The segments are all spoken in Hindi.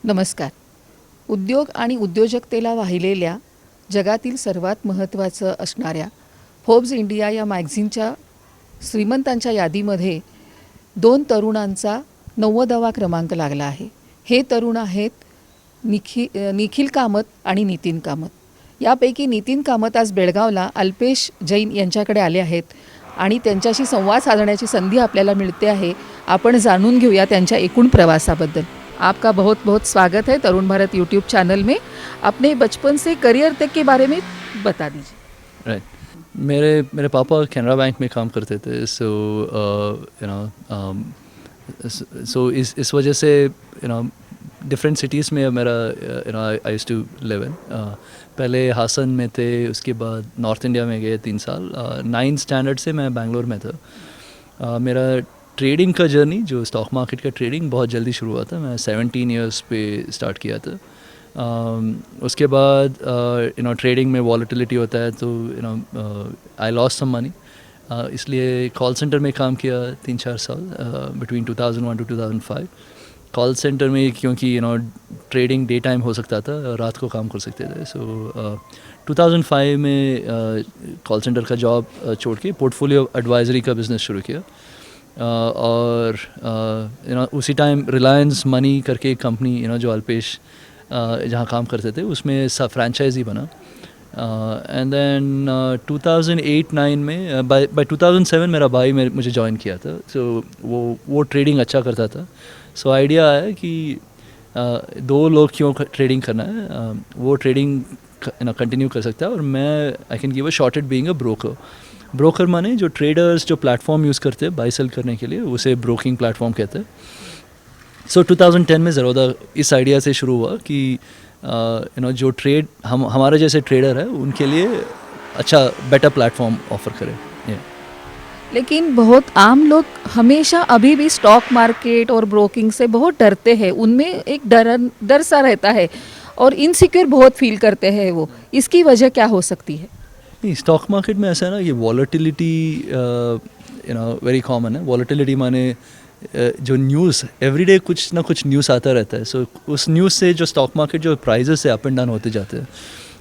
नमस्कार. उद्योग आणि उद्योजकतेला वाहिलेल्या जगातील सर्वात महत्त्वाचं असणाऱ्या फोर्ब्स इंडिया या मॅगझिनच्या श्रीमंतांच्या यादीमध्ये 2 तरुणांचा 90वा क्रमांक लागला आहे. हे तरुण आहेत निखिल कामत आणि नितीन कामत. यापैकी नितीन कामत आज बेळगावला अल्पेश जैन यांच्याकडे आले आहेत आणि त्यांच्याशी संवाद साधण्याची संधी आपल्याला मिळते आहे. आपण जाणून घेऊया त्यांच्या एकूण प्रवासाबद्दल. आपका बहुत बहुत स्वागत है तरुण भारत यूट्यूब चैनल में. अपने बचपन से करियर तक के बारे में बता दीजिए. राइट. मेरे पापा कैनरा बैंक में काम करते थे. सो इस वजह से डिफरेंट सिटीज़ में मेरा I used to live in. पहले हासन में थे, उसके बाद नॉर्थ इंडिया में गए 3 साल. 9th स्टैंडर्ड से मैं बेंगलोर में था. मेरा ट्रेडिंग का जर्नी, जो स्टॉक मार्केट का ट्रेडिंग, बहुत जल्दी शुरू हुआ था. मैं 17 ईयर्स पे स्टार्ट किया था. उसके बाद ट्रेडिंग में वॉलेटिलिटी होता है, तो आई लॉस्ट सम मनी. इसलिए कॉल सेंटर में काम किया 3-4 साल बिटवीन 2001 टू 2005. कॉल सेंटर में क्योंकि ट्रेडिंग डे टाइम हो सकता था, रात को काम कर सकते थे. सो 2005 में कॉल सेंटर का जॉब छोड़ के पोर्टफोलियो एडवाइजरी का बिज़नेस शुरू किया. और उसी टाइम रिलायंस मनी करके एक कंपनी जो अल्पेश जहाँ काम करते थे, उसमें सब फ्रेंचाइजी बना. एंड देन 2008-9 में बाय 2007 मेरा भाई मुझे ज्वाइन किया था. सो वो ट्रेडिंग अच्छा करता था. सो आइडिया आया कि 2 लोग क्यों ट्रेडिंग करना है, वो ट्रेडिंग कंटिन्यू कर सकता है और मैं I can give a shot at being a broker. Broker माने जो ट्रेडर्स जो प्लेटफॉर्म यूज़ करते हैं बाई सेल करने के लिए, उसे ब्रोकिंग प्लेटफॉर्म कहते हैं. सो 2010 में ज़रूर इस आइडिया से शुरू हुआ कि जो ट्रेड हमारे जैसे ट्रेडर है उनके लिए अच्छा बेटर प्लेटफॉर्म ऑफ़र करें. लेकिन बहुत आम लोग हमेशा अभी भी स्टॉक मार्केट और ब्रोकिंग से बहुत डरते हैं. उनमें एक डर सा रहता है और इनसिक्योर बहुत फील करते हैं. वो इसकी वजह क्या हो सकती है? नहीं, स्टॉक मार्केट में ऐसा है ना, ये वॉलेटिलिटी वेरी कॉमन है. वॉलेटिलिटी माने जो न्यूज़ एवरीडे कुछ ना कुछ न्यूज़ आता रहता है. सो उस न्यूज़ से जो स्टॉक मार्केट जो प्राइजेस से अप एंड डाउन होते जाते हैं.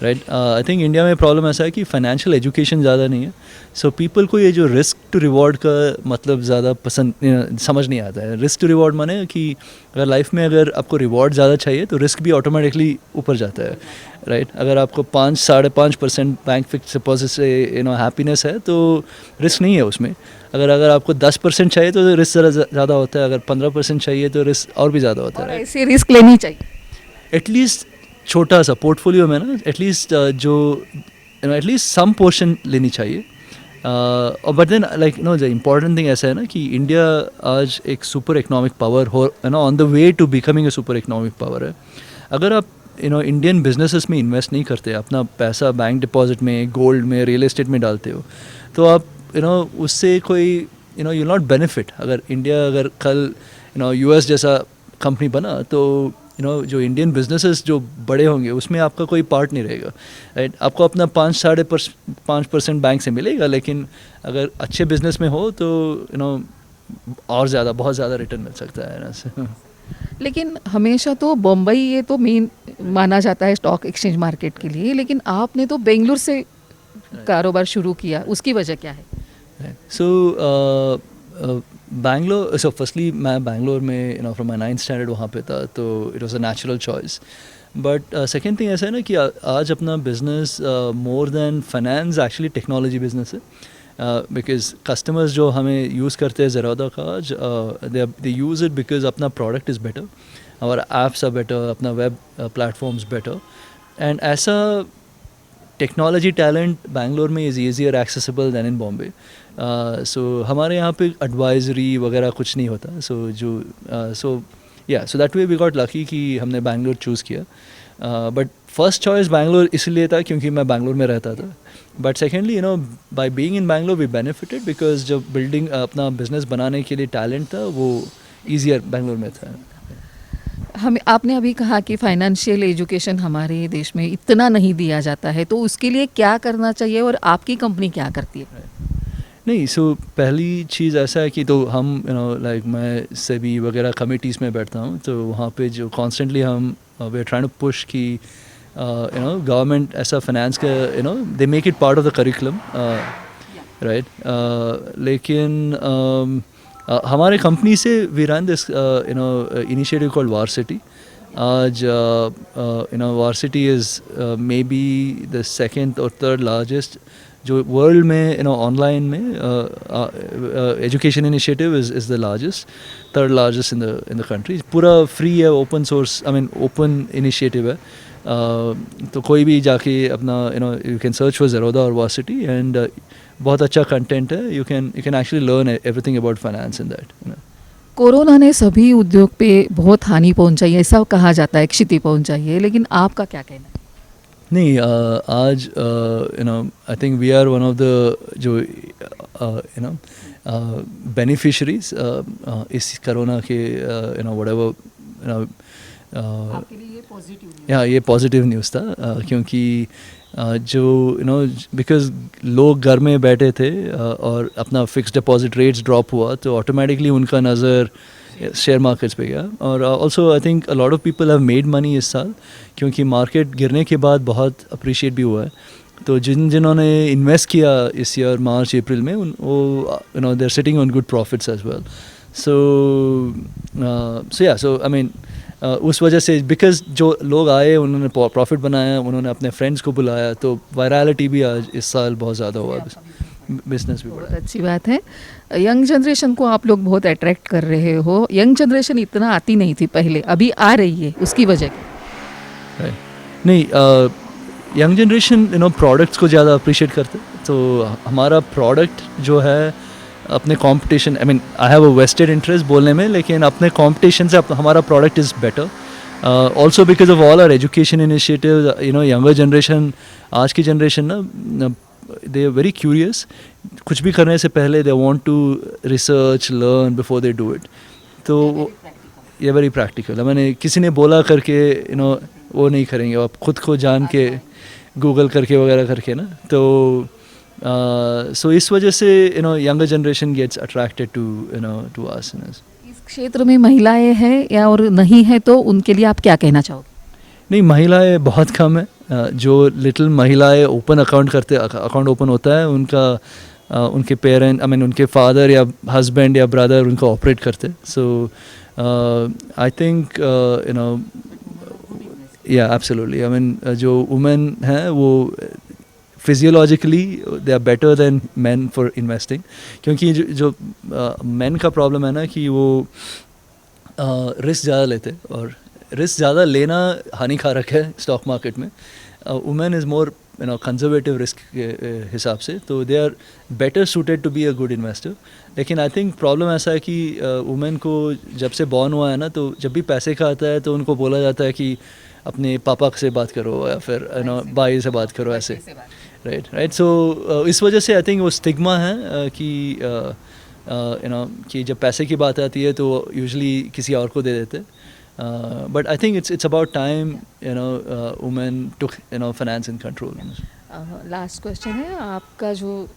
राइट. आई थिंक इंडिया में प्रॉब्लम ऐसा है कि फाइनेंशियल एजुकेशन ज़्यादा नहीं है. सो पीपल को ये जो रिस्क टू रिवॉर्ड का मतलब ज़्यादा पसंद समझ नहीं आता है. रिस्क टू रिवॉर्ड माने कि अगर लाइफ में अगर आपको रिवॉर्ड ज़्यादा चाहिए तो रिस्क भी ऑटोमेटिकली ऊपर जाता है. राइट. अगर आपको 5-5.5% बैंक फिक्स डिपॉजिट से हैप्पीनेस है तो रिस्क नहीं है उसमें. अगर आपको 10% चाहिए तो रिस्क ज़्यादा होता है. अगर 15% चाहिए तो रिस्क और भी ज़्यादा होता है. ऐसी रिस्क लेनी चाहिए. एटलीस्ट छोटा सा पोर्टफोलियो में ना एटलीस्ट जो एटलीस्ट सम पोर्शन लेनी चाहिए. और but then like the important thing ऐसा है ना कि इंडिया आज एक सुपर इकोनॉमिक पावर हो on the way to becoming a super economic power है. अगर आप इंडियन बिजनेसेस में इन्वेस्ट नहीं करते, अपना पैसा बैंक डिपॉजिट में, गोल्ड में, रियल एस्टेट में डालते हो, तो आप उससे कोई यू नॉट बेनिफिट. अगर इंडिया अगर कल यूएस जैसा कंपनी बना तो जो इंडियन बिजनेसेस जो बड़े होंगे उसमें आपका कोई पार्ट नहीं रहेगा. राइट. आपको अपना 5-5.5% बैंक से मिलेगा, लेकिन अगर अच्छे बिजनेस में हो तो और ज़्यादा बहुत ज़्यादा रिटर्न मिल सकता है ना. लेकिन हमेशा तो बम्बई ये तो मेन माना जाता है स्टॉक एक्सचेंज मार्केट के लिए, लेकिन आपने तो बेंगलुरु से कारोबार शुरू किया, उसकी वजह क्या है? सो बैंगलोर, सो फर्स्टली मैं बैंगलोर में फ्रॉम माई 9th स्टैंडर्ड वहाँ पे था, तो it was a natural choice. But second thing ऐसा है ना कि आज अपना business more than finance actually technology business है. बिकॉज कस्टमर्स जो हमें यूज़ करते हैं ज़ेरोदा का आज, दे यूज़ इट बिकॉज अपना product is better, our apps are better, अपना वेब प्लेटफॉर्म्स बेटर. एंड ऐसा टेक्नोलॉजी टैलेंट बैंगलोर में इज़ ईजियर एक्सेसिबल दैन इन बॉम्बे. सो हमारे यहाँ पे एडवाइजरी वगैरह कुछ नहीं होता. So that way we got lucky कि हमने बैंगलोर चूज़ किया. बट फर्स्ट चॉइस बैंगलोर इसलिए था क्योंकि मैं बैंगलोर में रहता था. But secondly by being in Bangalore we benefited because जब बिल्डिंग अपना बिजनेस बनाने के लिए टैलेंट था वो ईजियर बैंगलोर में था. आपने अभी कहा कि फाइनेंशियल एजुकेशन हमारे देश में इतना नहीं दिया जाता है, तो उसके लिए क्या करना चाहिए और आपकी कंपनी क्या करती है? नहीं, सो पहली चीज़ ऐसा है कि तो हम लाइक मैं सेबी वगैरह कमिटीज़ में बैठता हूँ, तो वहाँ पे जो कॉन्स्टेंटली हम we are trying to push कि गवर्नमेंट ऐसा फाइनेंस का they make it part of the curriculum, right. लेकिन हमारे कंपनी से we run this initiative called Varsity. आज Varsity is may be the second और थर्ड लार्जेस्ट जो वर्ल्ड में ऑनलाइन में education initiative is the largest, third largest in the country. पूरा फ्री है, open source, I mean open initiative है. तो कोई भी जाके अपना यू कैन सर्च फॉर ज़ेरोदा और वारसिटी एंड बहुत अच्छा कंटेंट है. You can actually learn everything about finance in that. Corona ने सभी उद्योग पे बहुत हानि पहुंचाई है, ऐसा कहा जाता है, क्षति पहुंचाई है, लेकिन आपका क्या कहना है? नहीं, आज I think we are one of the जो बेनिफिशरीज इस कोरोना के व्हाटएवर आपके लिए ये पॉजिटिव या ये पॉजिटिव न्यूज़ था. क्योंकि जो बिकॉज लोग घर में बैठे थे और अपना फिक्स्ड डिपॉजिट रेट्स ड्रॉप हुआ, तो ऑटोमेटिकली उनका नज़र शेयर मार्केट्स पे गया. और also I think a lot of people have made money इस साल, क्योंकि मार्केट गिरने के बाद बहुत अप्रिशिएट भी हुआ है. तो जिन्होंने इन्वेस्ट किया इस ईयर मार्च अप्रैल में, वो they are sitting on good profits as well. So I mean उस वजह से बिकॉज जो लोग आए उन्होंने प्रॉफिट बनाया, उन्होंने अपने फ्रेंड्स को बुलाया, तो वायरलिटी भी आज इस साल बहुत ज़्यादा हुआ, बिजनेस भी बढ़ा. बहुत अच्छी बात है. यंग जनरेशन को आप लोग बहुत अट्रैक्ट कर रहे हो. यंग जनरेशन इतना आती नहीं थी पहले, अभी आ रही है, उसकी वजह क्या? नहीं, यंग जनरेशन प्रोडक्ट्स को ज़्यादा अप्रिशिएट करते. तो हमारा प्रोडक्ट जो है अपने competition, I mean I have a vested interest बोलने में, लेकिन अपने कंपटीशन से हमारा product is better. Also because of all our education initiative, younger generation, आज की जनरेशन ना दे आर वेरी क्यूरियस. कुछ भी करने से पहले they want to research, learn before they do it. तो ये वेरी प्रैक्टिकल. मैंने किसी ने बोला करके वो नहीं करेंगे, आप खुद को जान के गूगल करके वगैरह करके ना. तो सो इस वजह से younger generation gets attracted to us. इस क्षेत्र में महिलाएं हैं या और नहीं है, तो उनके लिए आप क्या कहना चाहोगे? नहीं, महिलाएं बहुत कम है. जो लिटिल महिलाएं ओपन अकाउंट ओपन होता है, उनके पेरेंट, आई मीन उनके फादर या हस्बैंड या ब्रदर उनको ऑपरेट करते. So I think yeah absolutely, I mean जो वुमेन हैं वो physiologically they are better than man for investing. क्योंकि जो मैन का प्रॉब्लम है ना कि वो रिस्क ज़्यादा लेते, और रिस्क ज़्यादा लेना हानिकारक है स्टॉक मार्केट में. Women is more conservative risk के हिसाब से, तो they are better suited to be a good investor. लेकिन आई थिंक प्रॉब्लम ऐसा है कि वुमेन को जब से बॉर्न हुआ है ना, तो जब भी पैसे का आता है तो उनको बोला जाता है कि अपने पापा से बात करो या फिर भाई से बात करो, ऐसे. राइट. सो इस वजह से आई थिंक वो स्टिग्मा है कि कि जब पैसे की बात आती है तो यूजुअली किसी और को दे देते. But I think it's about time women took finance in control. Last question है आपका, जो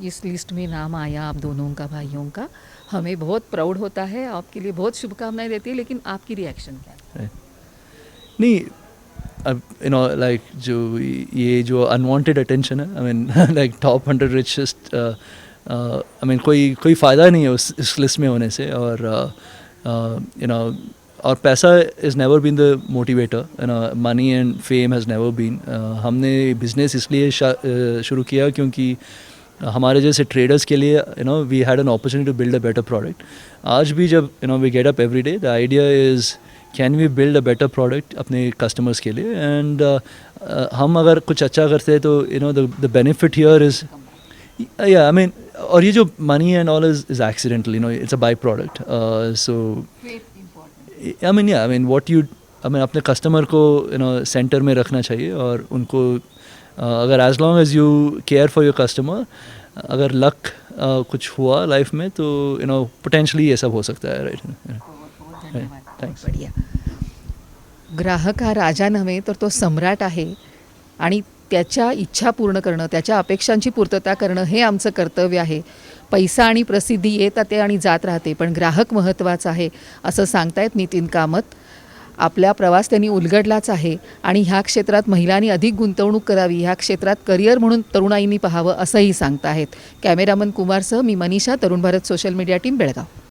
इस लिस्ट में नाम आया आप दोनों का, भाइयों का, हमें बहुत प्राउड होता है, आपके लिए बहुत शुभकामनाएं देती है, लेकिन आपकी रिएक्शन क्या है? नहीं, लाइक जो ये जो अनवांटेड अटेंशन है, I mean like top 100 richest, I mean कोई फ़ायदा नहीं है इस लिस्ट में होने से. और और पैसा is never been the motivator. Money and fame has never been. हमने बिज़नेस इसलिए शुरू किया क्योंकि हमारे जैसे ट्रेडर्स के लिए we had an opportunity to build a better product. आज भी जब we get up every day, the idea is can we build a better product अपने कस्टमर्स के लिए. एंड हम अगर कुछ अच्छा करते हैं तो द बेनिफिट हियर इज़, या आई मीन, और ये जो money and all is accidental, it's a byproduct. So I mean what you, I mean अपने कस्टमर को सेंटर में रखना चाहिए, और उनको अगर as long as you care for your customer, अगर लक कुछ हुआ लाइफ में तो पोटेंशली ये सब हो सकता है. राइट. थँक्स. बढ़िया. ग्राहक हा राजा नव्हे तर तो सम्राट आहे, आणि त्याच्या इच्छा पूर्ण करणं, त्याच्या अपेक्षांची पूर्तता करणं हे आमचं कर्तव्य आहे. पैसा आणि प्रसिद्धी येते आणि जात राहते, पण ग्राहक महत्त्वाचा आहे असं सांगतायत नितीन कामत. आपला प्रवास त्यांनी उलगडलाच आहे आणि ह्या क्षेत्रात महिलांनी अधिक गुंतवणूक करावी, ह्या क्षेत्रात करिअर म्हणून तरुणाईंनी पाहावं असंही सांगताहेत. कॅमेरामन कुमारसह मी Manisha, Tarun Bharat social media team, Belgaum.